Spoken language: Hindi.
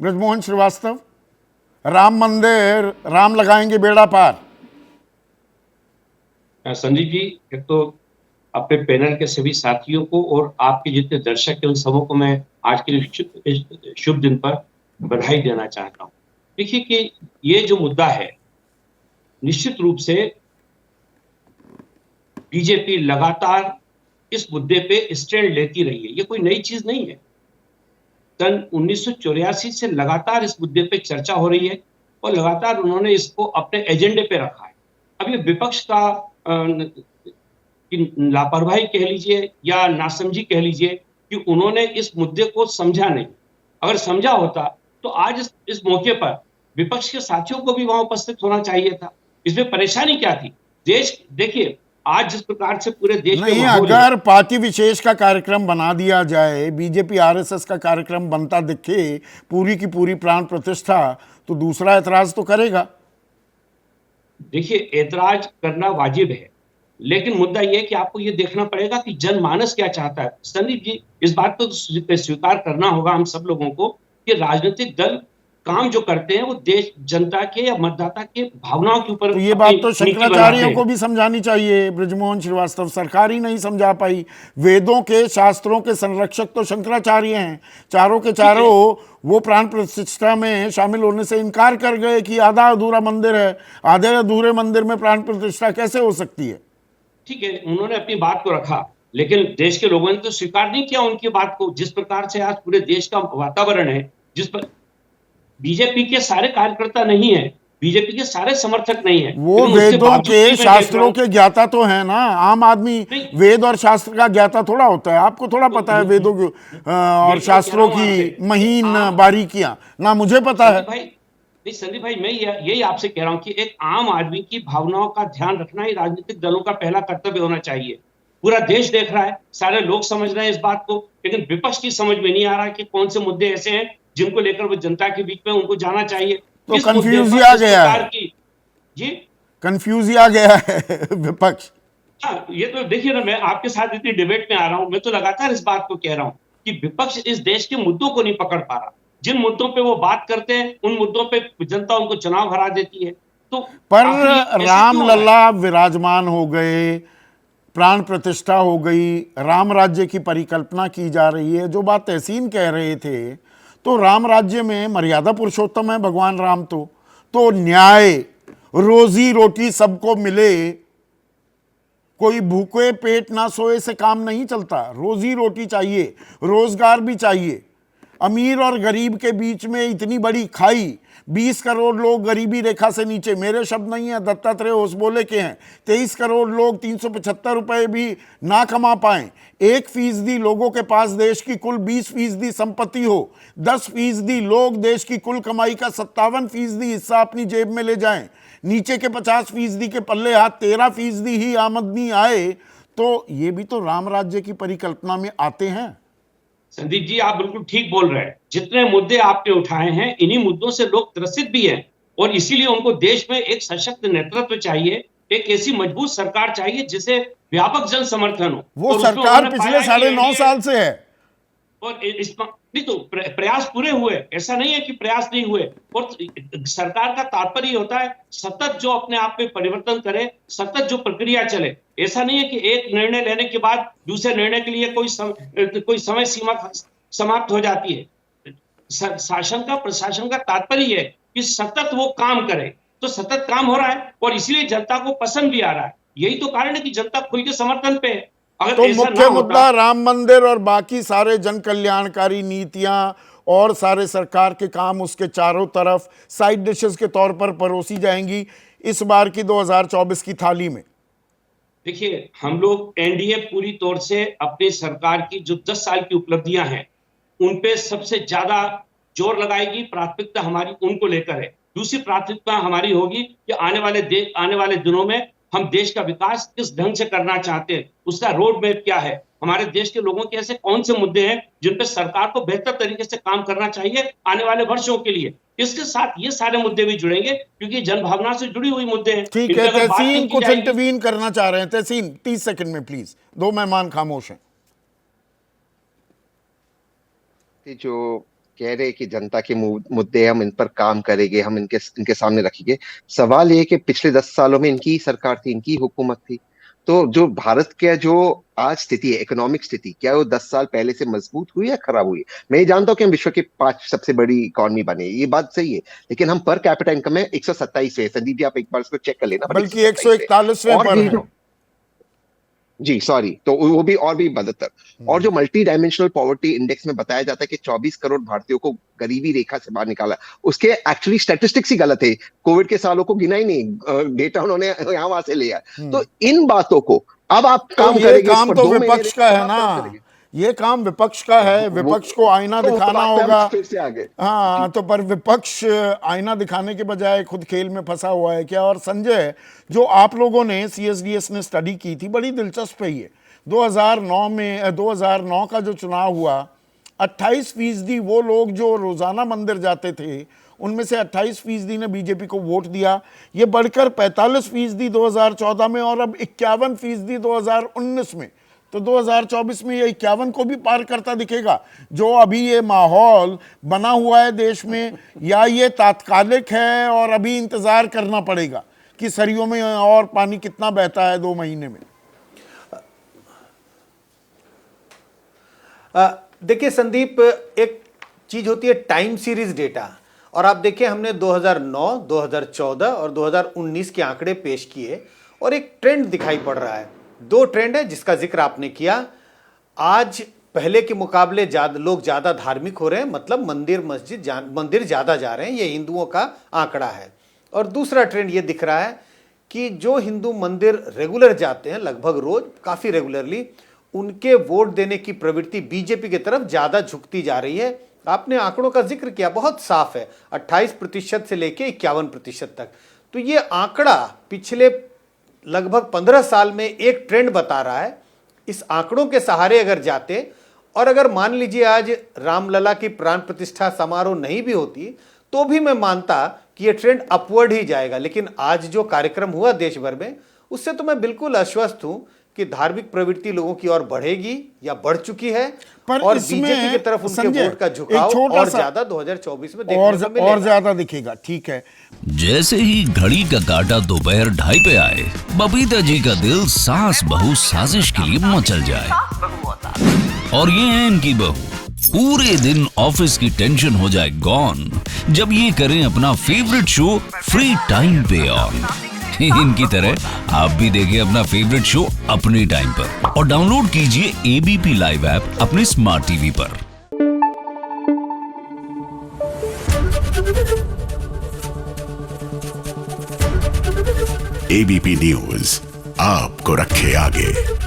ब्रजमोहन श्रीवास्तव, राम मंदिर, राम लगाएंगे बेड़ा पार। संदीप जी, एक तो अपने पैनल के सभी साथियों को और आपके जितने दर्शक हैं उन सबों को मैं आज के इस शुभ दिन पर बधाई देना चाहता हूँ। देखिए कि ये जो मुद्दा है, निश्चित रूप से बीजेपी लगातार इस मुद्दे पे स्टैंड लेती रही है। ये कोई नई चीज नहीं है। सन 1984 से लगातार इस मुद्दे पे चर्चा हो रही है और लगातार उन्होंने इसको अपने एजेंडे पे रखा है। अब ये विपक्ष का लापरवाही कह लीजिए या नासमझी कह लीजिए कि उन्होंने इस मुद्दे को समझा नहीं। अगर समझा होता तो आज इस मौके पर विपक्ष के साथियों को भी वहां उपस्थित होना चाहिए था। इसमें परेशानी क्या थी? देश देखिए, आज जिस प्रकार से पूरे देश में नहीं, माहौल है। अगर पार्टी विशेष का कार्यक्रम बना दिया जाए, बीजेपी आरएसएस का कार्यक्रम बनता दिखे, पूरी की पूरी प्राण प्रतिष्ठा, तो दूसरा ऐतराज तो करेगा। देखिए, ऐतराज करना वाजिब है, लेकिन मुद्दा यह है कि आपको ये देखना पड़ेगा कि जनमानस क्या चाहता है। संदीप जी, इस बात को तो स्वीकार करना होगा हम सब लोगों को कि राजनीतिक दल काम जो करते हैं वो देश जनता के या मतदाता के भावनाओं के ऊपर तो ये अपनी बात तो नीति बनाते शंकराचार्यों को हैं। भी समझानी चाहिए ब्रजमोहन श्रीवास्तव। सरकार ही नहीं समझा पाई। वेदों के, शास्त्रों के संरक्षक तो शंकराचार्य हैं। चारों के ठीक है, चारों वो प्राण प्रतिष्ठा में शामिल होने से इनकार कर गए कि आधा अधूरा मंदिर है। आधे अधूरे मंदिर में प्राण प्रतिष्ठा कैसे हो सकती है? ठीक है, उन्होंने अपनी बात को रखा, लेकिन देश के लोगों ने तो स्वीकार नहीं किया उनकी बात को। जिस प्रकार से आज पूरे देश का वातावरण है, जिस पर बीजेपी के सारे कार्यकर्ता नहीं है, बीजेपी के सारे समर्थक नहीं है, वो लेकिन उसके वेदों बावजूद के, भी मैं देख रहा शास्त्रों हूं। के ज्ञाता तो है ना। आम आदमी नहीं, वेद और शास्त्र का ज्ञाता थोड़ा होता है। आपको थोड़ा तो पता है वेदों की और यही तो कह रहा शास्त्रों हूं आपसे की कि महीन आम बारीकियां ना मुझे पता है। संदीप भाई, नहीं संदीप भाई, मैं यही आपसे कह रहा हूं कि एक आम आदमी की भावनाओं का ध्यान रखना ही राजनीतिक दलों का पहला कर्तव्य होना चाहिए। पूरा देश देख रहा है, सारे लोग समझ रहे हैं इस बात को, लेकिन विपक्ष की समझ में नहीं आ रहा कि कौन से मुद्दे ऐसे हैं जिनको लेकर वो जनता के बीच में उनको जाना चाहिए। तो इस मुद्दे कंफ्यूज ही पर आ जिस गया प्रकार है। की जी कंफ्यूज ही आ गया है विपक्ष। हाँ, ये तो देखिए ना, मैं आपके साथ इतनी डिबेट में आ रहा हूं, मैं तो लगातार इस बात को कह रहा हूं कि विपक्ष इस देश के मुद्दों को नहीं पकड़ पा रहा। जिन मुद्दों पे वो बात करते हैं उन मुद्दों पे जनता उनको चुनाव हरा देती है। तो पर आखिर ये ऐसा राम क्यों हो रहा है? लला विराजमान हो गए, प्राण प्रतिष्ठा हो गई, राम राज्य की परिकल्पना की जा रही है। जो बात तहसीन कह रहे थे, तो राम राज्य में मर्यादा पुरुषोत्तम है भगवान राम। तो न्याय, रोजी रोटी सबको मिले, कोई भूखे पेट ना सोए से काम नहीं चलता। रोजी रोटी चाहिए, रोजगार भी चाहिए। अमीर और गरीब के बीच में इतनी बड़ी खाई, 20 करोड़ लोग गरीबी रेखा से नीचे, मेरे शब्द नहीं है, दत्तात्रेय होसबोले के हैं। 23 करोड़ लोग 375 रुपए भी ना कमा पाएं। 1% लोगों के पास देश की कुल 20% संपत्ति हो, 10% लोग देश की कुल कमाई का 57% हिस्सा अपनी जेब में ले जाएं, नीचे के 50% के पल्ले हाथ 13% ही आमदनी आए, तो ये भी तो राम राज्य की परिकल्पना में आते हैं। संदीप जी, आप बिल्कुल ठीक बोल रहे हैं। जितने मुद्दे आपने उठाए हैं, इन्हीं मुद्दों से लोग त्रसित भी हैं और इसीलिए उनको देश में एक सशक्त नेतृत्व चाहिए, एक ऐसी मजबूत सरकार चाहिए जिसे व्यापक जन समर्थन हो। वो और उसमें सरकार उन्होंने पिछले पाया कि 9.5 एनडीए साल से है। और नहीं तो प्रयास पूरे हुए, ऐसा नहीं है कि प्रयास नहीं हुए। और सरकार का तात्पर्य होता है सतत जो अपने आप में परिवर्तन करे, सतत जो प्रक्रिया चले। ऐसा नहीं है कि एक निर्णय लेने के बाद दूसरे निर्णय के लिए कोई समय सीमा समाप्त हो जाती है। शासन का, प्रशासन का तात्पर्य है कि सतत वो काम करे। तो सतत काम हो रहा है और इसीलिए जनता को पसंद भी आ रहा है। यही तो कारण है कि जनता खुल के समर्थन पे है। अगर तो ऐसा ना मुख्य होता। मुद्दा राम मंदिर और बाकी सारे जन कल्याणकारी नीतियां और सारे सरकार के काम उसके चारों तरफ साइड डिशेस के तौर पर परोसी जाएंगी इस बार की 2024 की थाली में। देखिए, हम लोग एनडीए पूरी तौर से अपनी सरकार की जो 10 साल की उपलब्धियां हैं उन पे सबसे ज्यादा जोर लगाएगी। प्राथमिकता हमारी उनको लेकर है। दूसरी प्राथमिकता हमारी होगी कि आने वाले दिनों में हम देश का विकास किस ढंग से करना चाहते हैं, उसका रोड मैप क्या है, हमारे देश के लोगों के ऐसे कौन से मुद्दे हैं जिन पे सरकार को बेहतर तरीके से काम करना चाहिए आने वाले वर्षों के लिए। इसके साथ ये सारे मुद्दे भी जुड़ेंगे क्योंकि जनभावना से जुड़ी हुई मुद्दे हैं। ठीक इन है, पे अगर बात नहीं तहसीन की कुछ जाएगी। इंटरवीन करना चाह रहे हैं। तहसीन 30 सेकंड में प्लीज, दो मेहमान खामोश हैं। जो कह रहे हैं कि जनता के मुद्दे हम इन पर काम करेंगे, हम इनके सामने रखेंगे। सवाल ये है कि पिछले 10 सालों में इनकी सरकार थी, इनकी हुकूमत थी, तो जो भारत का जो आज स्थिति है, इकोनॉमिक स्थिति, क्या वो 10 साल पहले से मजबूत हुई या खराब हुई? मैं ये जानता हूँ कि हम विश्व की 5 सबसे बड़ी इकोनॉमी बने, ये बात सही है, लेकिन हम पर कैपिटा इनकम में 127 है। संदीप जी, आप एक बार इसको चेक कर लेना, बल्कि 141वें पर है। जी सॉरी, तो वो भी और भी बदतर। और जो मल्टी डायमेंशनल पॉवर्टी इंडेक्स में बताया जाता है कि 24 करोड़ भारतीयों को गरीबी रेखा से बाहर निकाला, उसके एक्चुअली स्टैटिस्टिक्स ही गलत है। कोविड के सालों को गिना ही नहीं, डेटा उन्होंने यहाँ वहां से लिया। तो इन बातों को अब आप काम ये करेंगे, काम तो विपक्ष का है ना, ये काम विपक्ष का है, विपक्ष को आईना दिखाना होगा। फिर से आगे। हाँ, तो पर विपक्ष आईना दिखाने के बजाय खुद खेल में फंसा हुआ है क्या? और संजय, जो आप लोगों ने CSDS ने स्टडी की थी, बड़ी दिलचस्प है ये। 2009 का जो चुनाव हुआ, 28% वो लोग जो रोजाना मंदिर जाते थे, उनमें से 28% ने बीजेपी को वोट दिया। ये बढ़कर 45% 2014 में और अब 51% 2019 में। तो 2024 में ये 51 को भी पार करता दिखेगा जो अभी ये माहौल बना हुआ है देश में, या ये तात्कालिक है और अभी इंतजार करना पड़ेगा कि सरियों में और पानी कितना बहता है 2 महीने में? देखिए संदीप, एक चीज होती है टाइम सीरीज डेटा, और आप देखिए हमने 2009, 2014 और 2019 के आंकड़े पेश किए और एक ट्रेंड दिखाई पड़ रहा है। 2 ट्रेंड है जिसका जिक्र आपने किया। आज पहले के मुकाबले लोग ज्यादा धार्मिक हो रहे हैं, मतलब मंदिर ज्यादा जा रहे हैं, ये हिंदुओं का आंकड़ा है। और दूसरा ट्रेंड ये दिख रहा है कि जो हिंदू मंदिर रेगुलर जाते हैं, लगभग रोज, काफी रेगुलरली, उनके वोट देने की प्रवृत्ति बीजेपी की तरफ ज्यादा झुकती जा रही है। आपने आंकड़ों का जिक्र किया, बहुत साफ है, 28% से लेके 51% तक। तो ये आंकड़ा पिछले लगभग 15 साल में एक ट्रेंड बता रहा है। इस आंकड़ों के सहारे अगर जाते, और अगर मान लीजिए आज रामलला की प्राण प्रतिष्ठा समारोह नहीं भी होती, तो भी मैं मानता कि यह ट्रेंड अपवर्ड ही जाएगा। लेकिन आज जो कार्यक्रम हुआ देश भर में, उससे तो मैं बिल्कुल आश्वस्त हूं कि धार्मिक प्रवृत्ति लोगों की ओर बढ़ेगी या बढ़ चुकी है, और बीजेपी की तरफ उनके वोट का झुकाव और ज्यादा 2024 में देखने को मिलेगा, और ज्यादा दिखेगा। ठीक है। जैसे ही घड़ी का काटा दोपहर 2:30 पे आए, बबीता जी का दिल सास बहू साजिश के लिए मचल जाए। और ये है इनकी बहू, पूरे दिन ऑफिस की टेंशन हो जाए गॉन जब ये करें अपना फेवरेट शो फ्री टाइम पे ऑन। इनकी तरह आप भी देखिए अपना फेवरेट शो अपने टाइम पर, और डाउनलोड कीजिए ABP लाइव ऐप अपने स्मार्ट टीवी पर। ABP न्यूज आपको रखे आगे।